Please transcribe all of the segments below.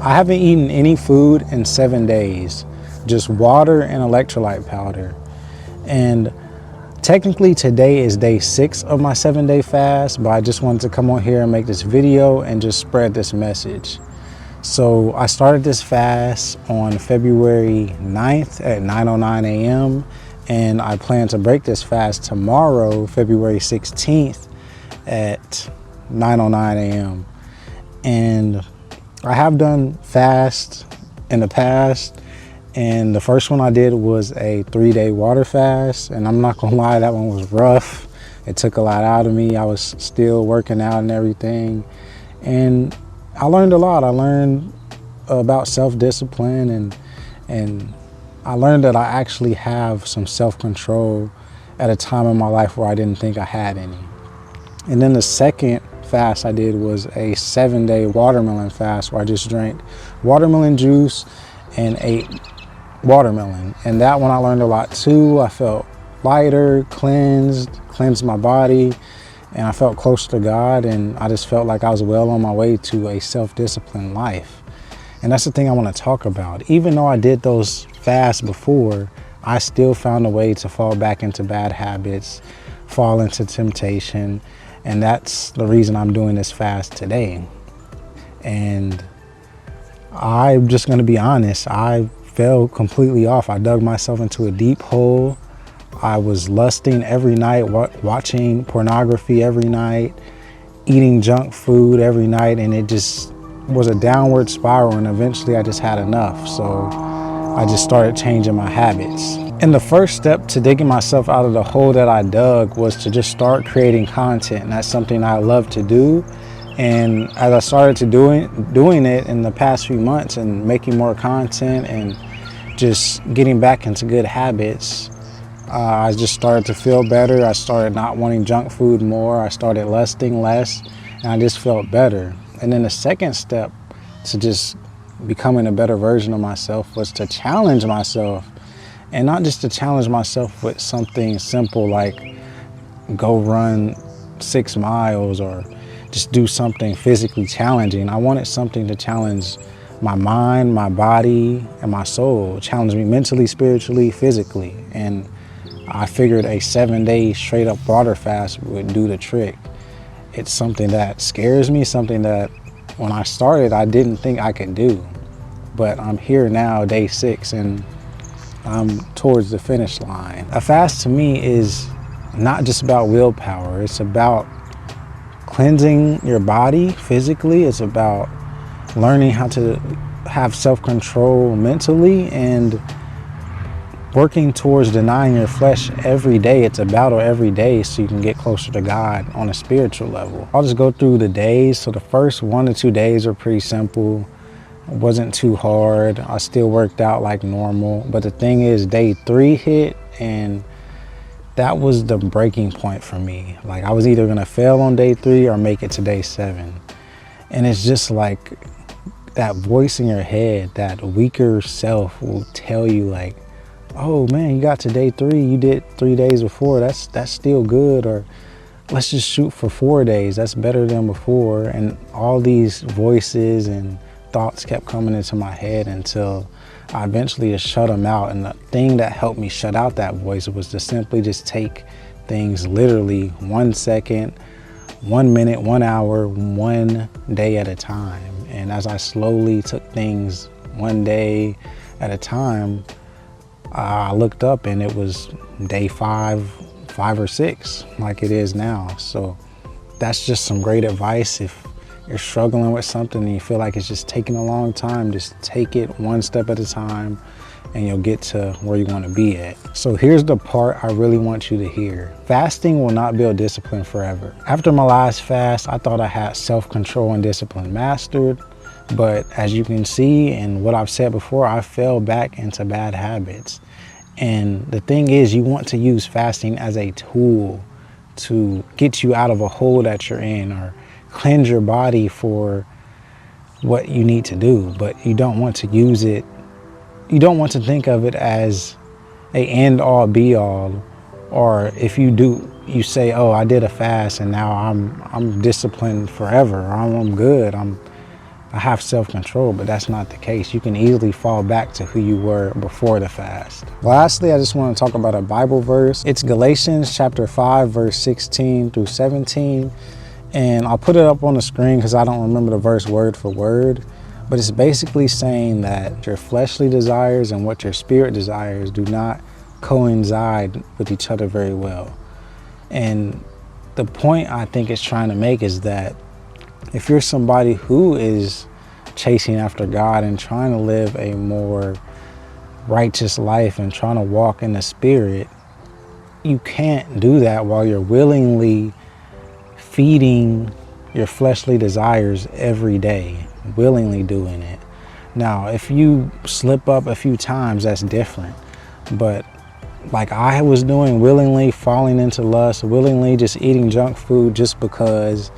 I haven't eaten any food in 7 days, just water and electrolyte powder. And technically today is day 6 of my 7-day fast, but I just wanted to come on here and make this video and just spread this message. So I started this fast on February 9th at 9:09 a.m. and I plan to break this fast tomorrow, February 16th at 9:09 a.m. And I have done fast in the past, and the first one I did was a 3-day water fast, and I'm not gonna lie, that one was rough. It took a lot out of me. I was still working out and everything, and I learned a lot. I learned about self-discipline, and I learned that I actually have some self-control at a time in my life where I didn't think I had any. And then the second fast I did was a 7-day watermelon fast, where I just drank watermelon juice and ate watermelon. And that one I learned a lot too. I felt lighter, cleansed my body, and I felt closer to God, and I just felt like I was well on my way to a self-disciplined life. And that's the thing I want to talk about. Even though I did those fasts before, I still found a way to fall back into bad habits, fall into temptation, and that's the reason I'm doing this fast today. And I'm just going to be honest, I fell completely off. I dug myself into a deep hole. I was lusting every night, watching pornography every night, eating junk food every night, and it just was a downward spiral, and eventually I just had enough. So I just started changing my habits. And the first step to digging myself out of the hole that I dug was to just start creating content. And that's something I love to do. And as I started to doing it in the past few months and making more content and just getting back into good habits, I just started to feel better. I started not wanting junk food more. I started lusting less, and I just felt better. And then the second step to just becoming a better version of myself was to challenge myself. And not just to challenge myself with something simple like go run 6 miles or just do something physically challenging. I wanted something to challenge my mind, my body, and my soul, challenge me mentally, spiritually, physically. And I figured a 7-day straight up water fast would do the trick. It's something that scares me, something that when I started, I didn't think I could do. But I'm here now, day 6, and I'm towards the finish line. A fast to me is not just about willpower. It's about cleansing your body physically. It's about learning how to have self-control mentally and working towards denying your flesh every day. It's a battle every day so you can get closer to God on a spiritual level. I'll just go through the days. So the first 1 to 2 days are pretty simple. It wasn't too hard. I still worked out like normal. But the thing is, day 3 hit, and that was the breaking point for me. Like, I was either gonna fail on day 3 or make it to day 7. And it's just like that voice in your head, that weaker self will tell you like, oh man, you got to day 3, you did 3 days before, that's still good, or let's just shoot for 4 days, that's better than before. And all these voices and thoughts kept coming into my head until I eventually just shut them out. And the thing that helped me shut out that voice was to simply just take things literally 1 second, 1 minute, 1 hour, 1 day at a time. And as I slowly took things 1 day at a time, I looked up and it was day 5 or 6, like it is now. So that's just some great advice. If you're struggling with something and you feel like it's just taking a long time, just take it 1 step at a time and you'll get to where you want to be at. So here's the part I really want you to hear. Fasting will not build discipline forever. After my last fast, I thought I had self-control and discipline mastered, but as you can see and what I've said before, I fell back into bad habits. And the thing is, you want to use fasting as a tool to get you out of a hole that you're in, or cleanse your body for what you need to do, but you don't want to use it. You don't want to think of it as a end all be all, or if you do, you say, oh, I did a fast and now I'm disciplined forever. I'm good. I have self-control, but that's not the case. You can easily fall back to who you were before the fast. Lastly, I just want to talk about a Bible verse. It's Galatians chapter 5, verse 16 through 17. And I'll put it up on the screen because I don't remember the verse word for word. But it's basically saying that your fleshly desires and what your spirit desires do not coincide with each other very well. And the point I think it's trying to make is that if you're somebody who is chasing after God and trying to live a more righteous life and trying to walk in the spirit, you can't do that while you're willingly feeding your fleshly desires every day, willingly doing it. Now, if you slip up a few times, that's different. But like I was doing, willingly falling into lust, willingly just eating junk food just because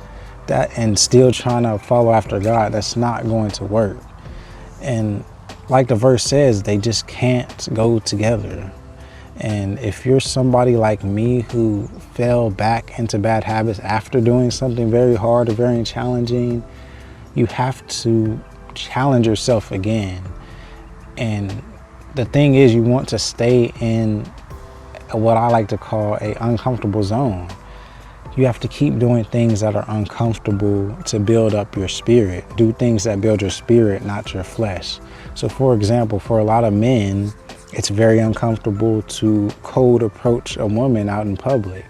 that, and still trying to follow after God, that's not going to work. And like the verse says, they just can't go together. And if you're somebody like me who fell back into bad habits after doing something very hard or very challenging, you have to challenge yourself again. And the thing is, you want to stay in what I like to call an uncomfortable zone. You have to keep doing things that are uncomfortable to build up your spirit. Do things that build your spirit, not your flesh. So for example, for a lot of men, it's very uncomfortable to cold approach a woman out in public.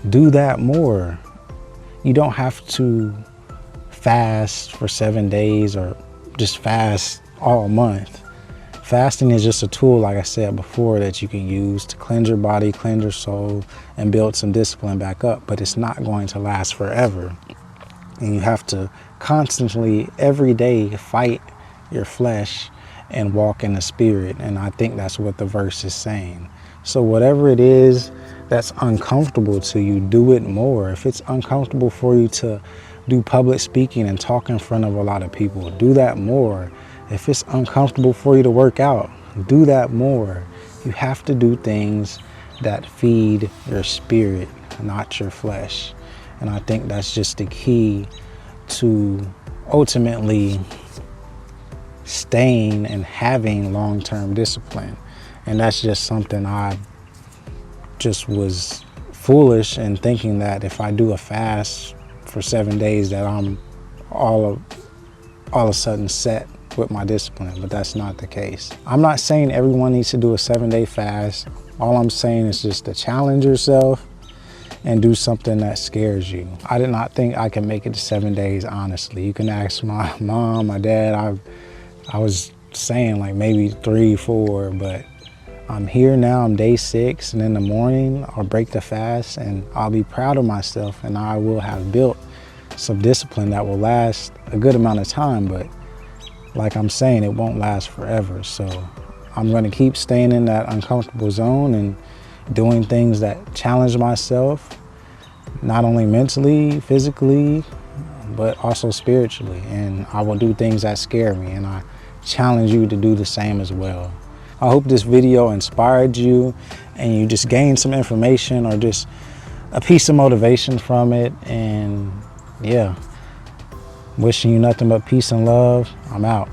Do that more. You don't have to fast for 7 days or just fast all month. Fasting is just a tool, like I said before, that you can use to cleanse your body, cleanse your soul, and build some discipline back up, but it's not going to last forever. And you have to constantly, every day, fight your flesh and walk in the spirit. And I think that's what the verse is saying. So whatever it is that's uncomfortable to you, do it more. If it's uncomfortable for you to do public speaking and talk in front of a lot of people, do that more. If it's uncomfortable for you to work out, do that more. You have to do things that feed your spirit, not your flesh. And I think that's just the key to ultimately staying and having long-term discipline. And that's just something I just was foolish in thinking that if I do a fast for 7 days that I'm all of a sudden set with my discipline, but that's not the case. I'm not saying everyone needs to do a 7-day fast. All I'm saying is just to challenge yourself and do something that scares you. I did not think I could make it to 7 days, honestly. You can ask my mom, my dad. I was saying like maybe 3, 4, but I'm here now, I'm day 6, and in the morning I'll break the fast and I'll be proud of myself, and I will have built some discipline that will last a good amount of time, but like I'm saying, it won't last forever. So I'm gonna keep staying in that uncomfortable zone and doing things that challenge myself, not only mentally, physically, but also spiritually. And I will do things that scare me, and I challenge you to do the same as well. I hope this video inspired you and you just gained some information or just a piece of motivation from it. And yeah, wishing you nothing but peace and love. I'm out.